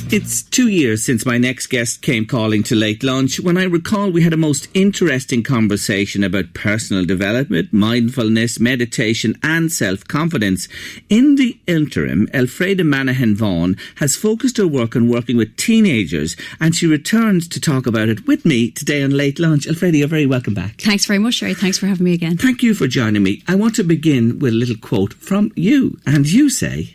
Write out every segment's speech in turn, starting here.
It's 2 years since my next guest came calling to Late Lunch. When I recall, we had a most interesting conversation about personal development, mindfulness, meditation and self-confidence. In the interim, Elfreda Manahan Vaughan has focused her work on working with teenagers, and she returns to talk about it with me today on Late Lunch. Elfreda, you're very welcome back. Thanks very much, Gerry. Thanks for having me again. Thank you for joining me. I want to begin with a little quote from you, and you say,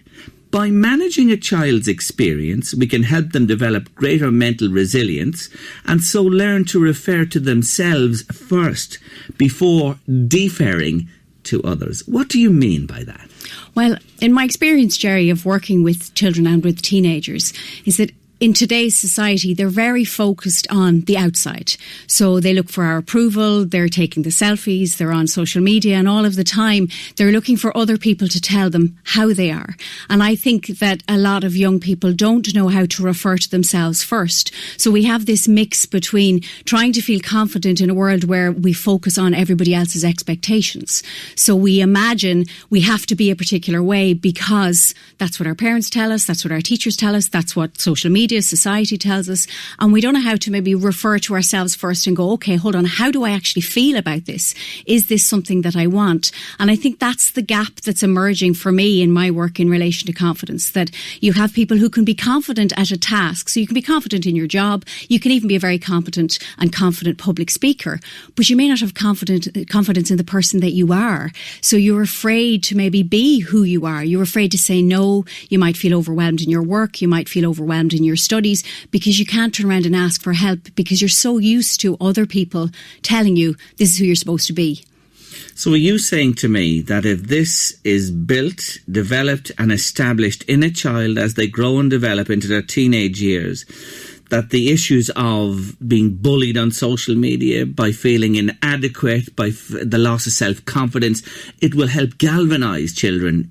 "By managing a child's experience, we can help them develop greater mental resilience and so learn to refer to themselves first before deferring to others." What do you mean by that? Well, in my experience, Gerry, of working with children and with teenagers, is that in today's society, they're very focused on the outside. So they look for our approval, they're taking the selfies, they're on social media, and all of the time they're looking for other people to tell them how they are. And I think that a lot of young people don't know how to refer to themselves first. So we have this mix between trying to feel confident in a world where we focus on everybody else's expectations. So we imagine we have to be a particular way because that's what our parents tell us, that's what our teachers tell us, that's what social media, society tells us, and we don't know how to maybe refer to ourselves first and go, okay, hold on, how do I actually feel about this? Is this something that I want? And I think that's the gap that's emerging for me in my work in relation to confidence, that you have people who can be confident at a task. So you can be confident in your job, you can even be a very competent and confident public speaker, but you may not have confidence in the person that you are. So you're afraid to maybe be who you are. You're afraid to say no. You might feel overwhelmed in your work. You might feel overwhelmed in your studies because you can't turn around and ask for help because you're so used to other people telling you this is who you're supposed to be. So are you saying to me that if this is built, developed and established in a child as they grow and develop into their teenage years, that the issues of being bullied on social media, by feeling inadequate, by the loss of self-confidence, it will help galvanise children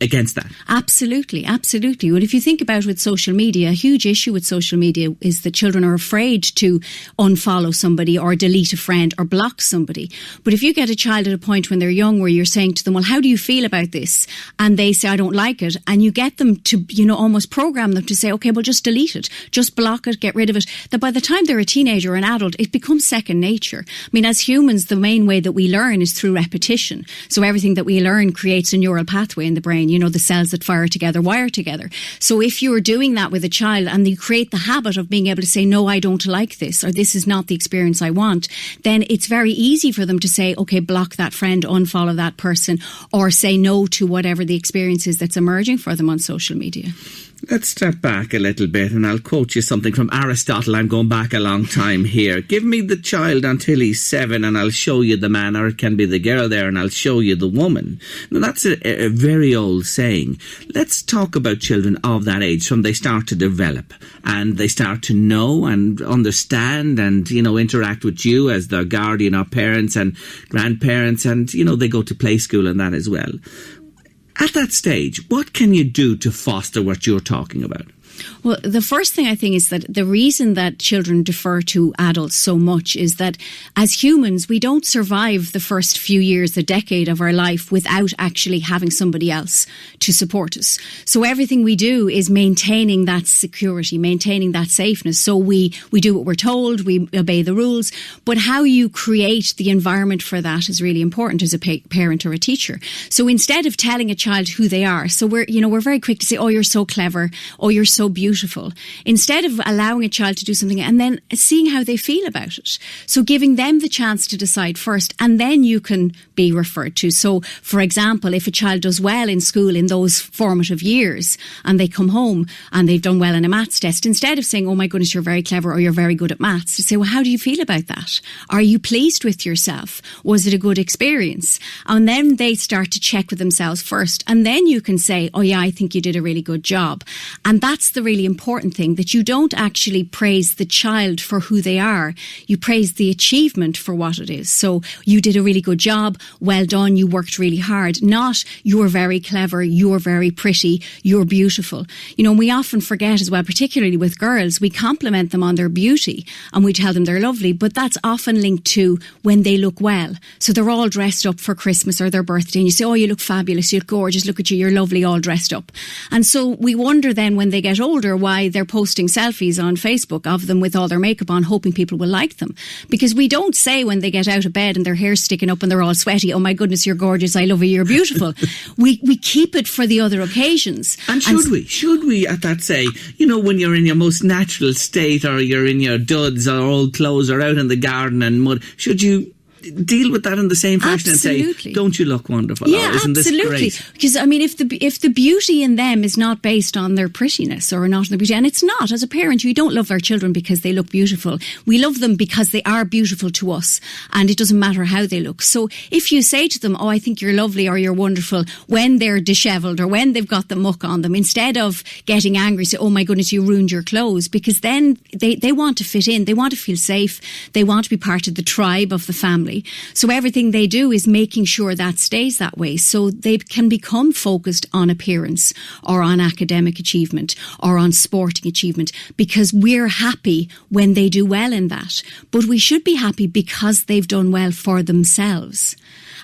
against that? Absolutely, absolutely. Well, if you think about with social media, a huge issue with social media is that children are afraid to unfollow somebody or delete a friend or block somebody. But if you get a child at a point when they're young where you're saying to them, well, how do you feel about this? And they say, I don't like it. And you get them to, almost program them to say, okay, well, just delete it, just block it, get rid of it. That by the time they're a teenager or an adult, it becomes second nature. I mean, as humans, the main way that we learn is through repetition. So everything that we learn creates a neural pathway in the brain. The cells that fire together wire together. So if you're doing that with a child and you create the habit of being able to say, no, I don't like this, or this is not the experience I want, then it's very easy for them to say, okay, block that friend, unfollow that person, or say no to whatever the experience is that's emerging for them on social media. Let's step back a little bit and I'll quote you something from Aristotle. I'm going back a long time here. Give me the child until he's 7 and I'll show you the man, or it can be the girl there and I'll show you the woman. Now that's a very old saying. Let's talk about children of that age from they start to develop and they start to know and understand and, interact with you as their guardian or parents and grandparents, and, they go to play school and that as well. At that stage, what can you do to foster what you're talking about? Well, the first thing I think is that the reason that children defer to adults so much is that as humans, we don't survive the first few years, a decade of our life without actually having somebody else to support us. So everything we do is maintaining that security, maintaining that safeness. So we do what we're told, we obey the rules, but how you create the environment for that is really important as a parent or a teacher. So instead of telling a child who they are, so we're very quick to say, oh, you're so clever, oh, you're so beautiful, instead of allowing a child to do something and then seeing how they feel about it. So giving them the chance to decide first, and then you can be referred to. So, for example, if a child does well in school in those formative years and they come home and they've done well in a maths test, instead of saying, oh my goodness, you're very clever or you're very good at maths, to say, well, how do you feel about that? Are you pleased with yourself? Was it a good experience? And then they start to check with themselves first. And then you can say, oh yeah, I think you did a really good job. And that's the really important thing, that you don't actually praise the child for who they are. You praise the achievement for what it is. So you did a really good job. Well done. You worked really hard. Not you're very clever. You're very pretty. You're beautiful. We often forget as well, particularly with girls, we compliment them on their beauty and we tell them they're lovely, but that's often linked to when they look well. So they're all dressed up for Christmas or their birthday and you say, oh, you look fabulous. You look gorgeous. Look at you. You're lovely, all dressed up. And so we wonder then when they get get older, why they're posting selfies on Facebook of them with all their makeup on, hoping people will like them. Because we don't say when they get out of bed and their hair's sticking up and they're all sweaty, oh my goodness, you're gorgeous, I love you, you're beautiful. we keep it for the other occasions. And should we at that say, when you're in your most natural state, or you're in your duds or old clothes or out in the garden and mud, should you deal with that in the same fashion Absolutely. And say, don't you look wonderful? Yeah, Isn't absolutely. This great? Because, if the beauty in them is not based on their prettiness or not on their beauty, and it's not, as a parent, we don't love our children because they look beautiful. We love them because they are beautiful to us, and it doesn't matter how they look. So if you say to them, oh, I think you're lovely or you're wonderful, when they're dishevelled or when they've got the muck on them, instead of getting angry, say, oh my goodness, you ruined your clothes, because then they want to fit in, they want to feel safe, they want to be part of the tribe of the family. So everything they do is making sure that stays that way, so they can become focused on appearance or on academic achievement or on sporting achievement, because we're happy when they do well in that. But we should be happy because they've done well for themselves.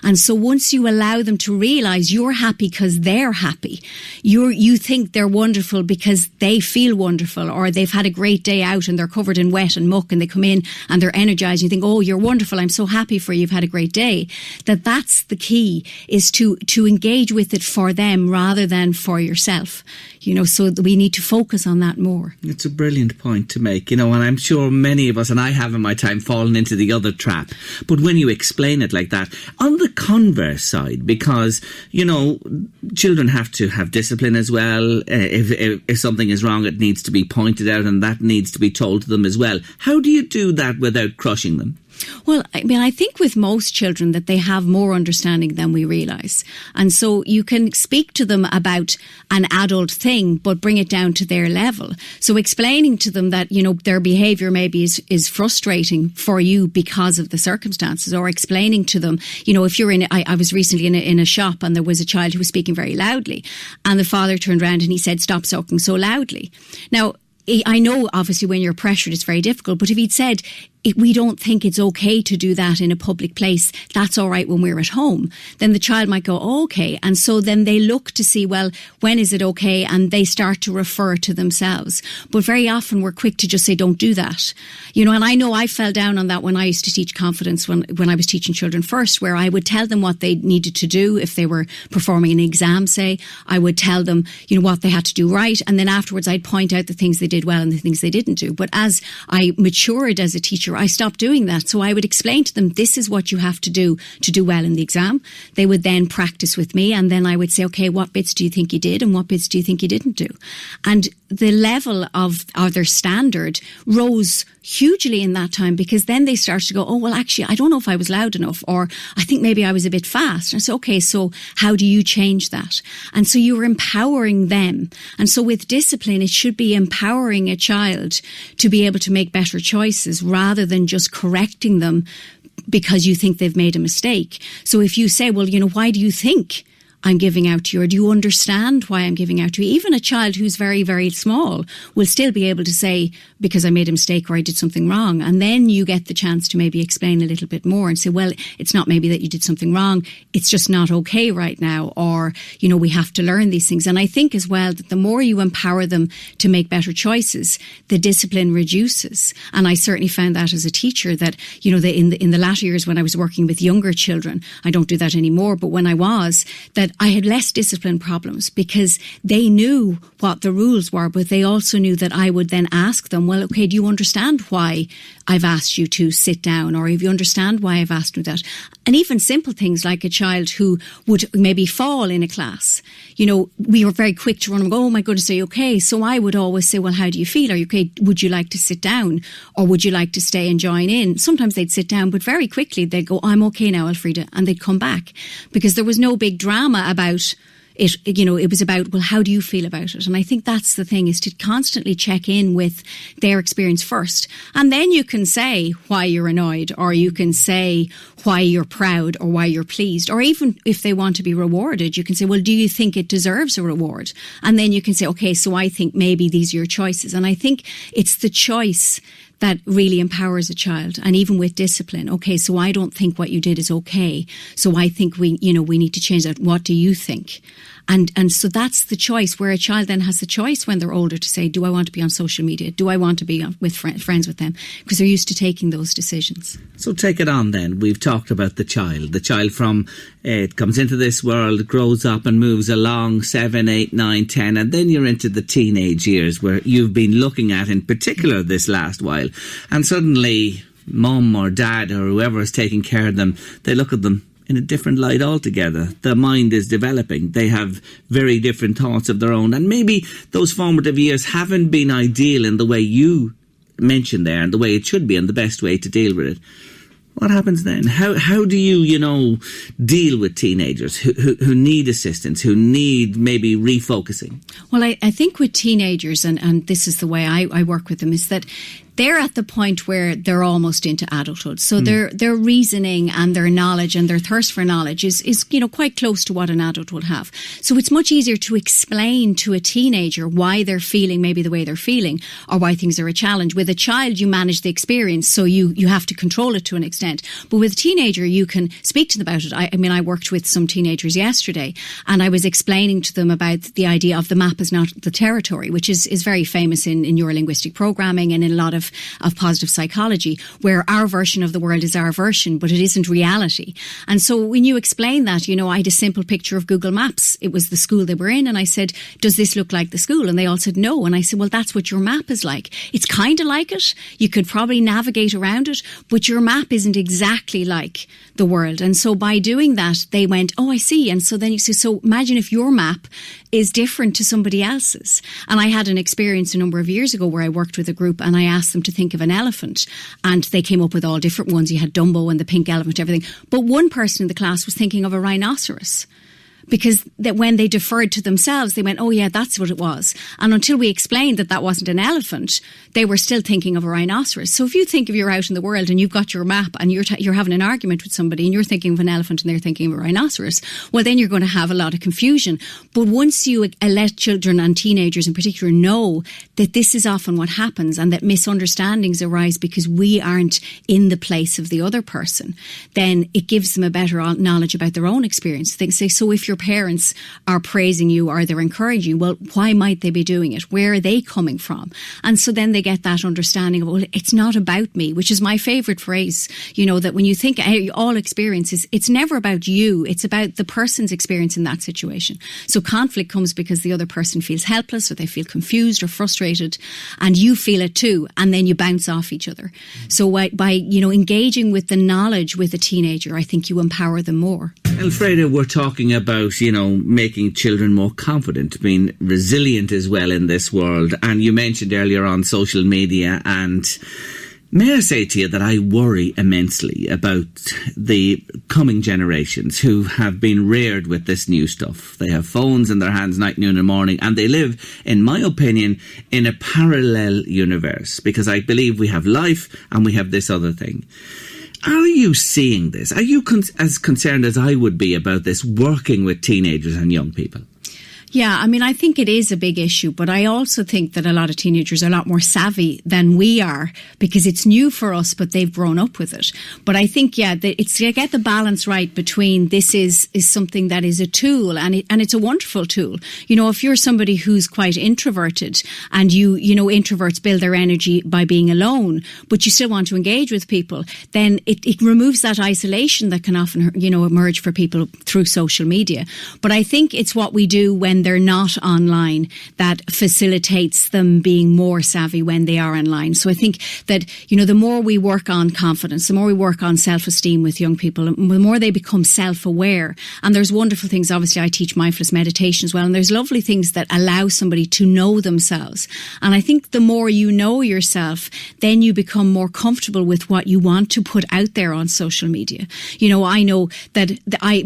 And so once you allow them to realise you're happy because they're happy, you think they're wonderful because they feel wonderful, or they've had a great day out and they're covered in wet and muck and they come in and they're energised, you think, oh, you're wonderful, I'm so happy for you, you've had a great day. That's the key, is to engage with it for them rather than for yourself. So we need to focus on that more. It's a brilliant point to make, and I'm sure many of us, and I have in my time, fallen into the other trap. But when you explain it like that, on the converse side, because, children have to have discipline as well. If something is wrong, it needs to be pointed out, and that needs to be told to them as well. How do you do that without crushing them? Well, I think with most children that they have more understanding than we realise. And so you can speak to them about an adult thing, but bring it down to their level. So explaining to them that, their behaviour maybe is frustrating for you because of the circumstances, or explaining to them, if you're I was recently in a shop and there was a child who was speaking very loudly, and the father turned around and he said, stop talking so loudly. Now, I know obviously when you're pressured it's very difficult, but if he'd said, we don't think it's okay to do that in a public place, that's all right when we're at home, then the child might go, oh, okay. And so then they look to see, well, when is it okay? And they start to refer to themselves. But very often we're quick to just say, don't do that. And I know I fell down on that when I used to teach confidence when I was teaching children first, where I would tell them what they needed to do if they were performing an exam, say. I would tell them, what they had to do right. And then afterwards I'd point out the things they did well and the things they didn't do. But as I matured as a teacher, I stopped doing that. So I would explain to them, this is what you have to do well in the exam. They would then practice with me, and then I would say, okay, what bits do you think you did and what bits do you think you didn't do? And the level of their standard rose hugely in that time, because then they started to go, oh, well, actually, I don't know if I was loud enough, or I think maybe I was a bit fast. And I said, okay, so how do you change that? And so you're empowering them. And so with discipline, it should be empowering a child to be able to make better choices rather than just correcting them because you think they've made a mistake. So if you say, well, why do you think I'm giving out to you, or do you understand why I'm giving out to you? Even a child who's very, very small will still be able to say, because I made a mistake or I did something wrong. And then you get the chance to maybe explain a little bit more and say, well, it's not maybe that you did something wrong, it's just not okay right now, or, we have to learn these things. And I think as well that the more you empower them to make better choices, the discipline reduces. And I certainly found that as a teacher, that, in the latter years when I was working with younger children, I don't do that anymore, but when I was, that I had less discipline problems because they knew what the rules were, but they also knew that I would then ask them, well, okay, do you understand why I've asked you to sit down, or if you understand why I've asked you that? And even simple things like a child who would maybe fall in a class, we were very quick to run and go, oh my goodness, are you okay? So I would always say, well, how do you feel? Are you okay? Would you like to sit down, or would you like to stay and join in? Sometimes they'd sit down, but very quickly they'd go, I'm okay now, Elfreda, and they'd come back, because there was no big drama about it. It was about, well, how do you feel about it? And I think that's the thing, is to constantly check in with their experience first. And then you can say why you're annoyed, or you can say why you're proud, or why you're pleased. Or even if they want to be rewarded, you can say, well, do you think it deserves a reward? And then you can say, okay, so I think maybe these are your choices. And I think it's the choice that really empowers a child. And even with discipline, okay, so I don't think what you did is okay, so I think we need to change that. What do you think? And so that's the choice, where a child then has the choice when they're older to say, do I want to be on social media? Do I want to be with friends with them? Because they're used to taking those decisions. So take it on then. We've talked about the child from it comes into this world, grows up and moves along 7, 8, 9, 10, and then you're into the teenage years where you've been looking at in particular this last while, and suddenly mum or dad or whoever is taking care of them, they look at them in a different light altogether. Their mind is developing. They have very different thoughts of their own, and maybe those formative years haven't been ideal in the way you mentioned there and the way it should be and the best way to deal with it. What happens then? How do you deal with teenagers who need assistance, who need maybe refocusing? Well, I think with teenagers, and this is the way I work with them, is that they're at the point where they're almost into adulthood. So their reasoning and their knowledge and their thirst for knowledge is quite close to what an adult would have. So it's much easier to explain to a teenager why they're feeling maybe the way they're feeling, or why things are a challenge. With a child, you manage the experience, so you have to control it to an extent. But with a teenager, you can speak to them about it. I worked with some teenagers yesterday, and I was explaining to them about the idea of the map is not the territory, which is very famous in neurolinguistic programming and in a lot of positive psychology, where our version of the world is our version, but it isn't reality. And so when you explain that, I had a simple picture of Google Maps. It was the school they were in, and I said, does this look like the school? And they all said no. And I said, well, that's what your map is like. It's kind of like it. You could probably navigate around it, but your map isn't exactly like the world. And so by doing that, they went, oh, I see. And so then you say, so imagine if your map is different to somebody else's. And I had an experience a number of years ago where I worked with a group, and I asked them to think of an elephant, and they came up with all different ones. You had Dumbo and the pink elephant, everything. But one person in the class was thinking of a rhinoceros, because that when they deferred to themselves, they went, oh yeah, that's what it was. And until we explained that wasn't an elephant, they were still thinking of a rhinoceros. So if you think of you're out in the world and you've got your map and you're having an argument with somebody and you're thinking of an elephant and they're thinking of a rhinoceros, well, then you're going to have a lot of confusion. But once you let children and teenagers in particular know that this is often what happens, and that misunderstandings arise because we aren't in the place of the other person, then it gives them a better knowledge about their own experience. They say, so if your parents are praising you or they're encouraging you, well, why might they be doing it? Where are they coming from? And so then they get that understanding of, well, it's not about me, which is my favourite phrase, that when you think all experiences, it's never about you, it's about the person's experience in that situation. So conflict comes because the other person feels helpless, or they feel confused or frustrated, and you feel it too, and then you bounce off each other. So by engaging with the knowledge with a teenager, I think you empower them more. Elfreda, we're talking about, making children more confident, being resilient as well in this world. And you mentioned earlier on social media, and may I say to you that I worry immensely about the coming generations who have been reared with this new stuff. They have phones in their hands night, noon and morning, and they live, in my opinion, in a parallel universe, because I believe we have life and we have this other thing. Are you seeing this? Are you as concerned as I would be about this, working with teenagers and young people? Yeah, I think it is a big issue, but I also think that a lot of teenagers are a lot more savvy than we are, because it's new for us, but they've grown up with it. But I think, it's to get the balance right between this is something that is a tool, and it's a wonderful tool. If you're somebody who's quite introverted, and introverts build their energy by being alone, but you still want to engage with people, then it removes that isolation that can often, emerge for people through social media. But I think it's what we do when they're not online that facilitates them being more savvy when they are online. So I think that, the more we work on confidence, the more we work on self-esteem with young people, the more they become self-aware. And there's wonderful things. Obviously, I teach mindfulness meditation as well. And there's lovely things that allow somebody to know themselves. And I think the more you know yourself, then you become more comfortable with what you want to put out there on social media. I know that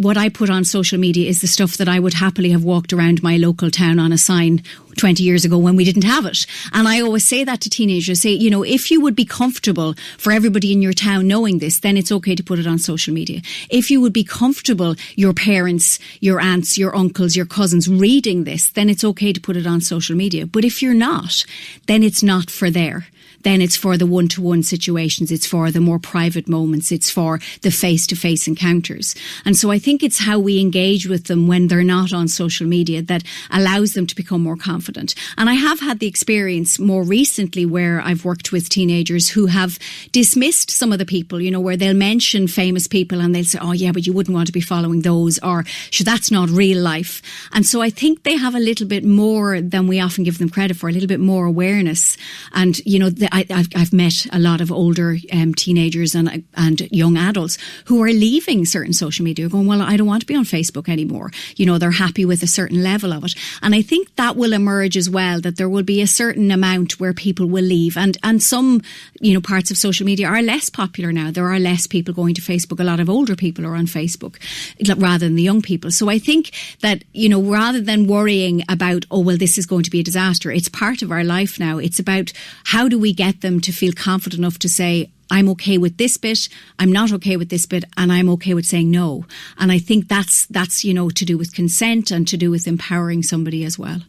what I put on social media is the stuff that I would happily have walked around my local town on a sign 20 years ago when we didn't have it. And I always say that to teenagers, say, if you would be comfortable for everybody in your town knowing this, then it's okay to put it on social media. If you would be comfortable, your parents, your aunts, your uncles, your cousins reading this, then it's okay to put it on social media. But if you're not, then it's not for there. then it's for the one-to-one situations, it's for the more private moments, it's for the face-to-face encounters. And so I think it's how we engage with them when they're not on social media that allows them to become more confident. And I have had the experience more recently where I've worked with teenagers who have dismissed some of the people, you know, where they'll mention famous people and they'll say, oh yeah, but you wouldn't want to be following those, or sure, that's not real life. And so I think they have a little bit more than we often give them credit for, a little bit more awareness. And, you know, I've met a lot of older teenagers and young adults who are leaving certain social media, going, well, I don't want to be on Facebook anymore. You know, they're happy with a certain level of it. And I think that will emerge as well, that there will be a certain amount where people will leave. And some, you know, parts of social media are less popular now. There are less people going to Facebook. A lot of older people are on Facebook rather than the young people. So I think that, you know, rather than worrying about, oh, well, this is going to be a disaster, it's part of our life now. It's about how do we get them to feel confident enough to say, I'm okay with this bit, I'm not okay with this bit, and I'm okay with saying no. And I think that's, you know, to do with consent and to do with empowering somebody as well.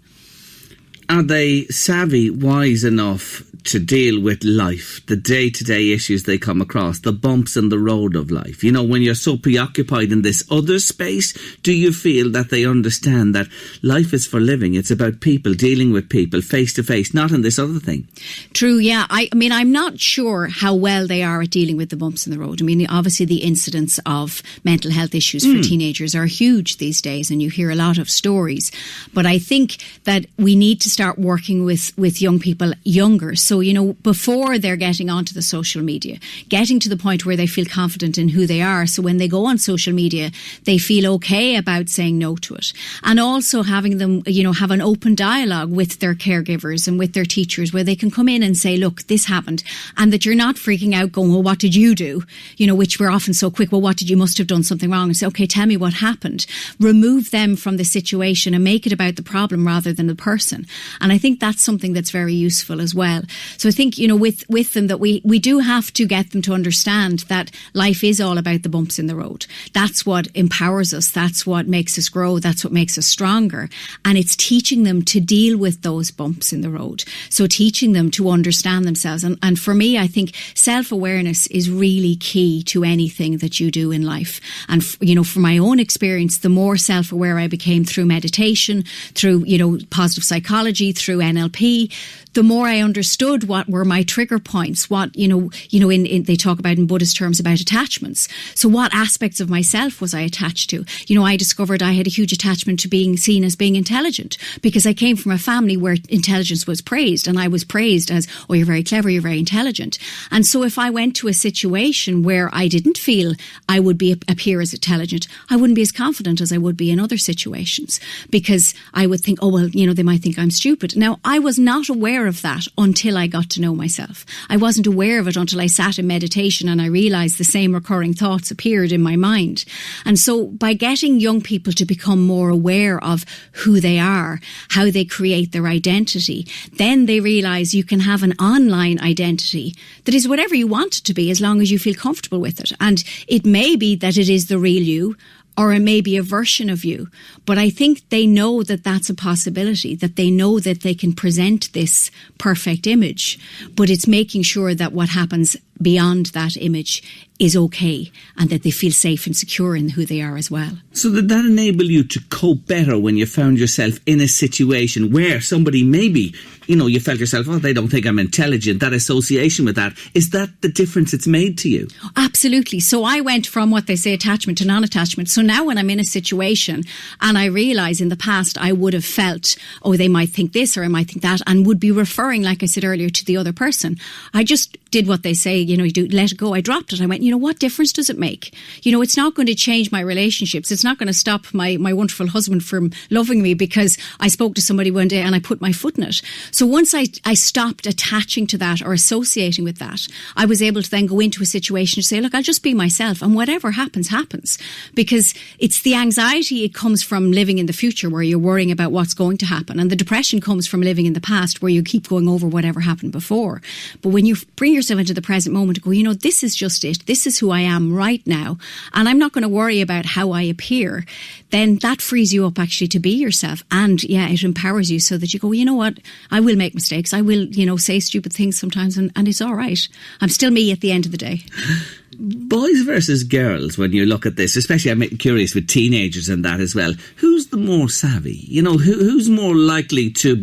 Are they savvy, wise enough to deal with life, the day-to-day issues they come across, the bumps in the road of life? You know, when you're so preoccupied in this other space, do you feel that they understand that life is for living? It's about people, dealing with people, face-to-face, not in this other thing. True, yeah. I mean, I'm not sure how well they are at dealing with the bumps in the road. I mean, obviously the incidence of mental health issues for teenagers are huge these days, and you hear a lot of stories. But I think that we need to start working with young people younger. So, you know, before they're getting onto the social media, getting to the point where they feel confident in who they are. So when they go on social media, they feel okay about saying no to it. And also having them, you know, have an open dialogue with their caregivers and with their teachers where they can come in and say, look, this happened. And that you're not freaking out going, well, what did you do? You know, which we're often so quick, well, you must have done something wrong. And say, okay, tell me what happened. Remove them from the situation and make it about the problem rather than the person. And I think that's something that's very useful as well. So I think, you know, with them that we do have to get them to understand that life is all about the bumps in the road. That's what empowers us. That's what makes us grow. That's what makes us stronger. And it's teaching them to deal with those bumps in the road. So teaching them to understand themselves. And for me, I think self-awareness is really key to anything that you do in life. And, you know, from my own experience, the more self-aware I became through meditation, through, you know, positive psychology, through NLP, the more I understood what were my trigger points, what, they talk about in Buddhist terms about attachments. So what aspects of myself was I attached to? You know, I discovered I had a huge attachment to being seen as being intelligent because I came from a family where intelligence was praised, and I was praised as, oh, you're very clever, you're very intelligent. And so if I went to a situation where I didn't feel I would appear as intelligent, I wouldn't be as confident as I would be in other situations, because I would think, oh, well, you know, they might think I'm stupid. Now, I was not aware of that until I got to know myself. I wasn't aware of it until I sat in meditation and I realized the same recurring thoughts appeared in my mind. And so by getting young people to become more aware of who they are, how they create their identity, then they realize you can have an online identity that is whatever you want it to be as long as you feel comfortable with it. And it may be that it is the real you, or it may be a version of you. But I think they know that that's a possibility, that they know that they can present this perfect image. But it's making sure that what happens beyond that image is okay and that they feel safe and secure in who they are as well. So did that enable you to cope better when you found yourself in a situation where somebody maybe, you know, you felt yourself, oh, they don't think I'm intelligent, that association with that? Is that the difference it's made to you? Absolutely. So I went from what they say attachment to non-attachment. So now when I'm in a situation and I realise in the past I would have felt, oh, they might think this or I might think that, and would be referring, like I said earlier, to the other person. I just did what they say, you know, you do, let it go. I dropped it. I went, you know, what difference does it make? You know, it's not going to change my relationships. It's not going to stop my wonderful husband from loving me because I spoke to somebody one day and I put my foot in it. So once I stopped attaching to that or associating with that, I was able to then go into a situation to say, look, I'll just be myself and whatever happens, happens. Because it's the anxiety, it comes from living in the future where you're worrying about what's going to happen. And the depression comes from living in the past where you keep going over whatever happened before. But when you bring yourself into the present moment, moment to go, you know, this is just it. This is who I am right now. And I'm not going to worry about how I appear. Then that frees you up actually to be yourself. And yeah, it empowers you so that you go, you know what, I will make mistakes. I will, you know, say stupid things sometimes and it's all right. I'm still me at the end of the day. Boys versus girls, when you look at this, especially I'm curious with teenagers and that as well, who's the more savvy? You know, who's more likely to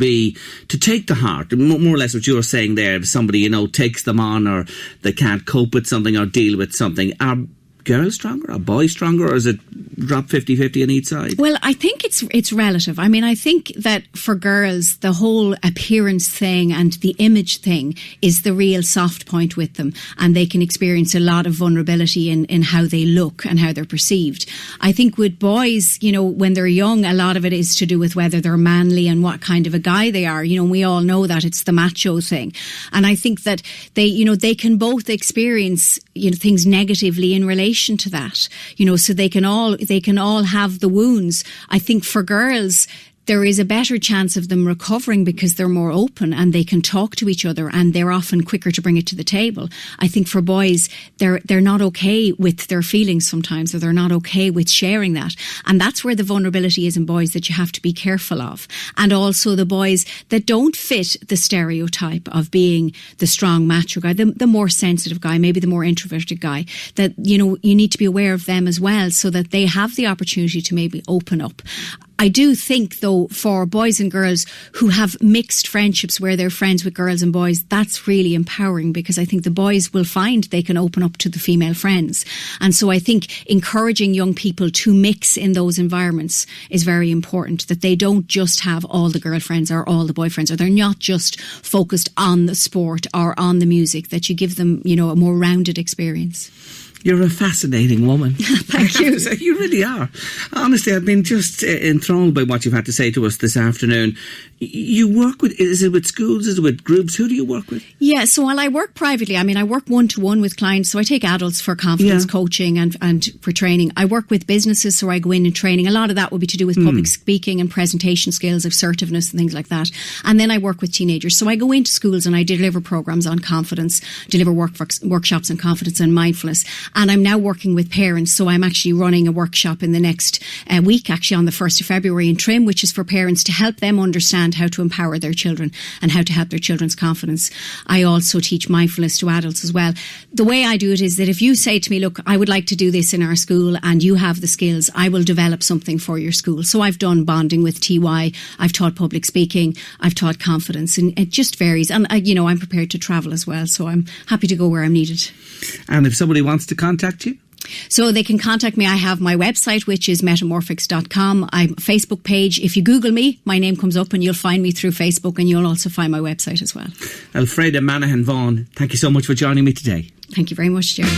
take to heart, more or less what you're saying there, if somebody, you know, takes them on or they can't cope with something or deal with something. Are girls stronger? Are boys stronger? Or is it drop 50-50 on each side? Well, I think it's relative. I mean, I think that for girls, the whole appearance thing and the image thing is the real soft point with them. And they can experience a lot of vulnerability in how they look and how they're perceived. I think with boys, you know, when they're young, a lot of it is to do with whether they're manly and what kind of a guy they are. You know, we all know that it's the macho thing. And I think that they can both experience, you know, things negatively in relation to that, you know, so they can all have the wounds. I think for girls, there is a better chance of them recovering because they're more open and they can talk to each other and they're often quicker to bring it to the table. I think for boys, they're not okay with their feelings sometimes, or they're not okay with sharing that. And that's where the vulnerability is in boys that you have to be careful of. And also the boys that don't fit the stereotype of being the strong macho guy, the more sensitive guy, maybe the more introverted guy, that, you know, you need to be aware of them as well so that they have the opportunity to maybe open up. I do think, though, for boys and girls who have mixed friendships where they're friends with girls and boys, that's really empowering, because I think the boys will find they can open up to the female friends. And so I think encouraging young people to mix in those environments is very important, that they don't just have all the girlfriends or all the boyfriends, or they're not just focused on the sport or on the music, that you give them, you know, a more rounded experience. You're a fascinating woman. Thank you. You really are. Honestly, I've been just enthralled by what you've had to say to us this afternoon. You work with, is it with schools, is it with groups? Who do you work with? Yeah, so while I work privately, I mean, I work one-to-one with clients. So I take adults for confidence coaching and for training. I work with businesses, so I go in and training. A lot of that will be to do with public speaking and presentation skills, assertiveness and things like that. And then I work with teenagers. So I go into schools and I deliver programs on confidence, deliver workshops on confidence and mindfulness. And I'm now working with parents. So I'm actually running a workshop in the next week, actually on the 1st of February in Trim, which is for parents to help them understand how to empower their children and how to help their children's confidence. I also teach mindfulness to adults as well. The way I do it is that if you say to me, look, I would like to do this in our school and you have the skills, I will develop something for your school. So I've done bonding with TY, I've taught public speaking, I've taught confidence, and it just varies. And I'm prepared to travel as well, so I'm happy to go where I'm needed. And if somebody wants to contact you? So they can contact me. I have my website, which is Metta-morphics.com. I'm a Facebook page. If you Google me, my name comes up and you'll find me through Facebook, and you'll also find my website as well. Elfreda, Manahan, Vaughan, thank you so much for joining me today. Thank you very much, Gerry.